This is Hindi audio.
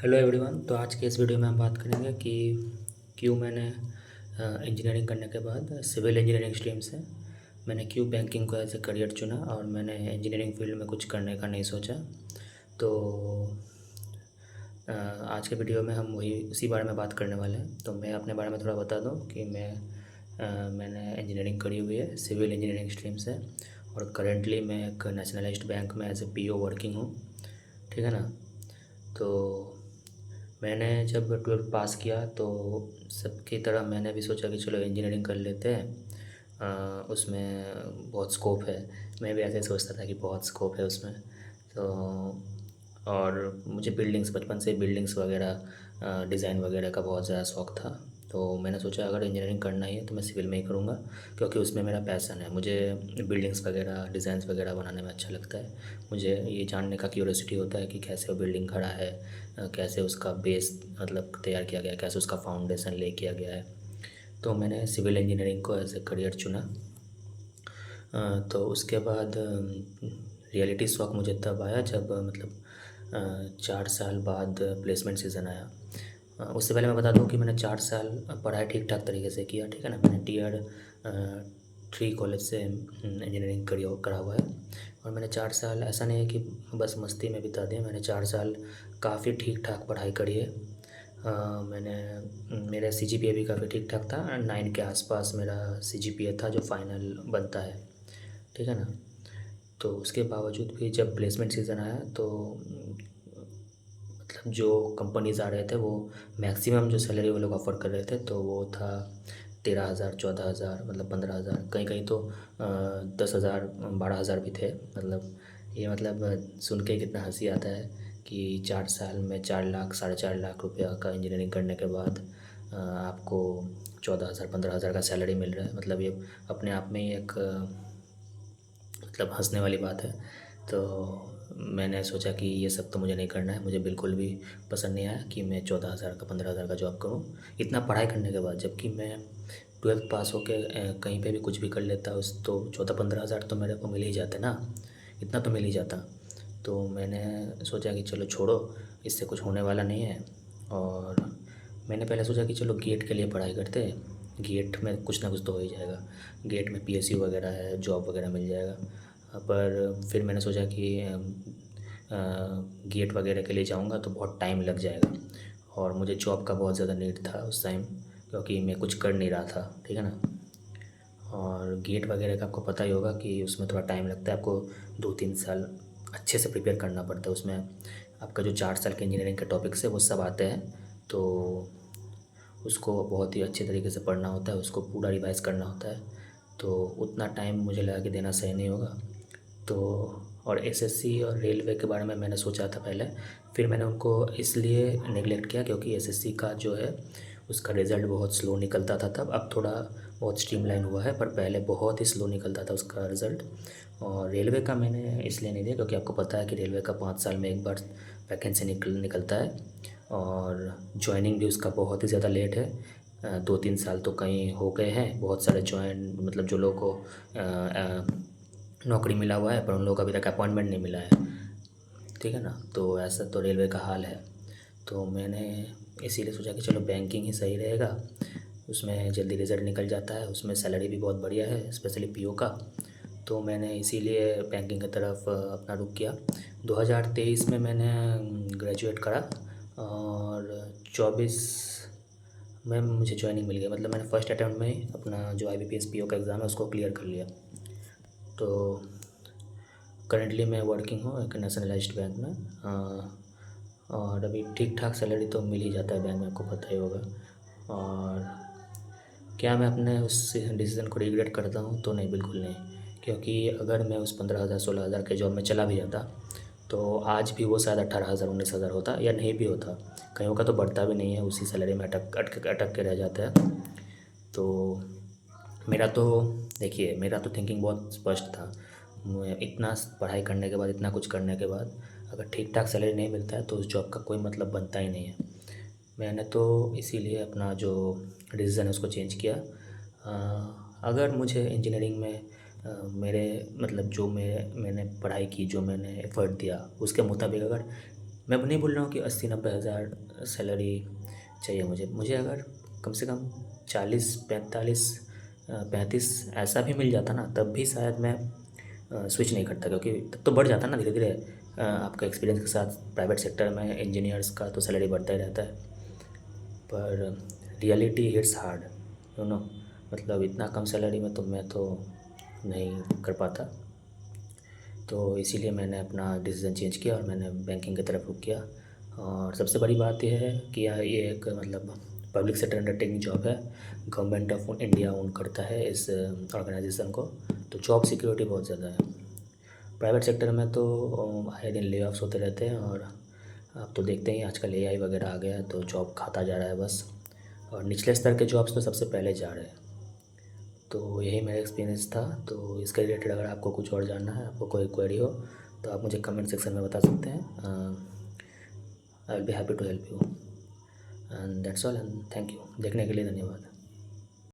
Hello everyone. तो आज के इस वीडियो में हम बात करेंगे कि क्यों मैंने इंजीनियरिंग करने के बाद सिविल इंजीनियरिंग स्ट्रीम से मैंने क्यों बैंकिंग को एज ए करियर चुना और मैंने इंजीनियरिंग फील्ड में कुछ करने का नहीं सोचा। तो आज के वीडियो में हम वही उसी बारे में बात करने वाले हैं। तो मैं अपने बारे में थोड़ा बता दूं कि मैंने इंजीनियरिंग करी हुई है सिविल इंजीनियरिंग स्ट्रीम से, और करेंटली मैं एक नेशनलाइज्ड बैंक में एज ए पीओ वर्किंग हूँ। ठीक है ना। तो मैंने जब 12th पास किया तो सबकी तरह मैंने भी सोचा कि चलो इंजीनियरिंग कर लेते हैं, उसमें बहुत स्कोप है। मैं भी ऐसे ही सोचता था कि बहुत स्कोप है उसमें। तो और मुझे बिल्डिंग्स बचपन से बिल्डिंग्स वगैरह डिज़ाइन वगैरह का बहुत ज़्यादा शौक़ था। तो मैंने सोचा अगर इंजीनियरिंग करना ही है तो मैं सिविल में ही करूँगा, क्योंकि उसमें मेरा पैशन है। मुझे बिल्डिंग्स वगैरह डिज़ाइंस वगैरह बनाने में अच्छा लगता है। मुझे ये जानने का क्यूरियोसिटी होता है कि कैसे वो बिल्डिंग खड़ा है, कैसे उसका बेस मतलब तैयार किया गया है, कैसे उसका फाउंडेशन ले किया गया है। तो मैंने सिविल इंजीनियरिंग को एज ए करियर चुना। तो उसके बाद रियलिटी शॉक मुझे तब आया जब 4 साल बाद प्लेसमेंट सीज़न आया। उससे पहले मैं बता दूं कि मैंने 4 साल पढ़ाई ठीक ठाक तरीके से किया। ठीक है ना। मैंने टीयर 3 कॉलेज से इंजीनियरिंग करा हुआ है, और मैंने 4 साल ऐसा नहीं है कि बस मस्ती में बिता दिए। मैंने 4 साल काफ़ी ठीक ठाक पढ़ाई करी है। मेरा सीजीपीए भी काफ़ी ठीक ठाक था। 9 के आसपास मेरा सीजीपीए था जो फाइनल बनता है। ठीक है ना। तो उसके बावजूद भी जब प्लेसमेंट सीज़न आया तो मतलब जो कंपनीज़ आ रहे थे वो मैक्सिमम जो सैलरी वो लोग ऑफ़र कर रहे थे तो वो था 13,000 14,000 मतलब 15,000, कहीं कहीं तो 10,000 12,000 भी थे। मतलब ये सुन के कितना हंसी आता है कि 4 साल में 4 लाख 4.5 लाख रुपया का इंजीनियरिंग करने के बाद आपको 14,000 15,000 का सैलरी मिल रहा है। मतलब ये अपने आप में ही एक हंसने वाली बात है। तो मैंने सोचा कि ये सब तो मुझे नहीं करना है। मुझे बिल्कुल भी पसंद नहीं आया कि मैं 14,000 का 15,000 का जॉब करूं इतना पढ़ाई करने के बाद। जबकि मैं 12th पास होके कहीं पे भी कुछ भी कर लेता उस तो 14-15,000 तो मेरे को मिल ही जाते ना, इतना तो मिल ही जाता। तो मैंने सोचा कि चलो छोड़ो, इससे कुछ होने वाला नहीं है। और मैंने पहले सोचा कि चलो गेट के लिए पढ़ाई करते हैं, गेट में कुछ ना कुछ तो हो ही जाएगा, गेट में पीएसयू वगैरह है, जॉब वगैरह मिल जाएगा। पर फिर मैंने सोचा कि गेट वगैरह के लिए जाऊंगा तो बहुत टाइम लग जाएगा, और मुझे जॉब का बहुत ज़्यादा नीड था उस टाइम, क्योंकि मैं कुछ कर नहीं रहा था। ठीक है ना। और गेट वगैरह का आपको पता ही होगा कि उसमें थोड़ा टाइम लगता है। आपको 2-3 साल अच्छे से प्रिपेयर करना पड़ता है। उसमें आपका जो 4 साल के इंजीनियरिंग के टॉपिक्स है वो सब आते हैं, तो उसको बहुत ही अच्छे तरीके से पढ़ना होता है, उसको पूरा रिवाइज़ करना होता है। तो उतना टाइम मुझे लगा कि देना सही नहीं होगा। तो और एसएससी और रेलवे के बारे में मैंने सोचा था पहले, फिर मैंने उनको इसलिए नेगलेक्ट किया क्योंकि एसएससी का जो है उसका रिज़ल्ट बहुत स्लो निकलता था तब। अब थोड़ा बहुत स्ट्रीमलाइन हुआ है, पर पहले बहुत ही स्लो निकलता था उसका रिज़ल्ट। और रेलवे का मैंने इसलिए नहीं दिया क्योंकि आपको पता है कि रेलवे का 5 साल में एक बार वैकेंसी निकलता है, और जॉइनिंग भी उसका बहुत ही ज़्यादा लेट है। 2-3 साल तो कहीं हो गए हैं, बहुत सारे जो लोगों को नौकरी मिला हुआ है पर उन लोगों को अभी तक अपॉइंटमेंट नहीं मिला है। ठीक है ना। तो ऐसा तो रेलवे का हाल है। तो मैंने इसीलिए सोचा कि चलो बैंकिंग ही सही रहेगा, उसमें जल्दी रिज़ल्ट निकल जाता है, उसमें सैलरी भी बहुत बढ़िया है स्पेशली पीओ का। तो मैंने इसीलिए बैंकिंग की तरफ अपना रुख किया। 2023 में मैंने ग्रेजुएट करा, और 24 में मुझे जॉइनिंग मिल गई। मतलब मैंने फर्स्ट अटैम्प्ट में ही अपना जो आईबीपीएस पीओ का एग्ज़ाम है उसको क्लियर कर लिया। तो करंटली मैं वर्किंग हूँ एक नेशनलाइज्ड बैंक में, और अभी ठीक ठाक सैलरी तो मिल ही जाता है बैंक में, आपको पता ही होगा। और क्या मैं अपने उस डिसीज़न को रिग्रेट करता हूँ? तो नहीं, बिल्कुल नहीं। क्योंकि अगर मैं उस 15,000 16,000 के जॉब में चला भी जाता तो आज भी वो शायद 18,000 19,000 होता या नहीं भी होता। कईयों का तो बढ़ता भी नहीं है, उसी सैलरी में अटक के रह जाता है। तो मेरा तो देखिए, मेरा तो थिंकिंग बहुत स्पष्ट था। मैं इतना पढ़ाई करने के बाद, इतना कुछ करने के बाद अगर ठीक ठाक सैलरी नहीं मिलता है तो उस जॉब का कोई मतलब बनता ही नहीं है। मैंने तो इसीलिए अपना जो डिसीज़न है उसको चेंज किया। अगर मुझे इंजीनियरिंग में मेरे जो मैंने पढ़ाई की, जो मैंने एफ़र्ट दिया उसके मुताबिक अगर मैं नहीं बोल रहा हूँ कि 80-90 हज़ार सैलरी चाहिए मुझे, मुझे अगर कम से कम 40-45-35 ऐसा भी मिल जाता ना, तब भी शायद मैं स्विच नहीं करता, क्योंकि तब तो बढ़ जाता ना धीरे धीरे। आपका एक्सपीरियंस के साथ प्राइवेट सेक्टर में इंजीनियर्स का तो सैलरी बढ़ता ही रहता है, पर reality hits hard, you know. मतलब इतना कम सैलरी में तो मैं तो नहीं कर पाता। तो इसीलिए मैंने अपना डिसीज़न चेंज किया और मैंने बैंकिंग की तरफ रुख किया। और सबसे बड़ी बात यह है कि ये एक मतलब पब्लिक सेक्टर अंडरटेकिंग जॉब है, गवर्नमेंट ऑफ इंडिया ओन करता है इस ऑर्गेनाइजेशन को, तो जॉब सिक्योरिटी बहुत ज़्यादा है। प्राइवेट सेक्टर में तो आए दिन ले ऑफ्स होते रहते हैं, और आप तो देखते ही आजकल एआई वगैरह आ गया है, तो जॉब खाता जा रहा है बस, और निचले स्तर के जॉब्स तो सबसे पहले जा रहे हैं। तो यही मेरा एक्सपीरियंस था। तो इसके रिलेटेड अगर आपको कुछ और जानना है, आपको कोई क्वेरी हो, तो आप मुझे कमेंट सेक्शन में बता सकते हैं। I will be happy to help you, and that's all, and thank you. देखने के लिए धन्यवाद।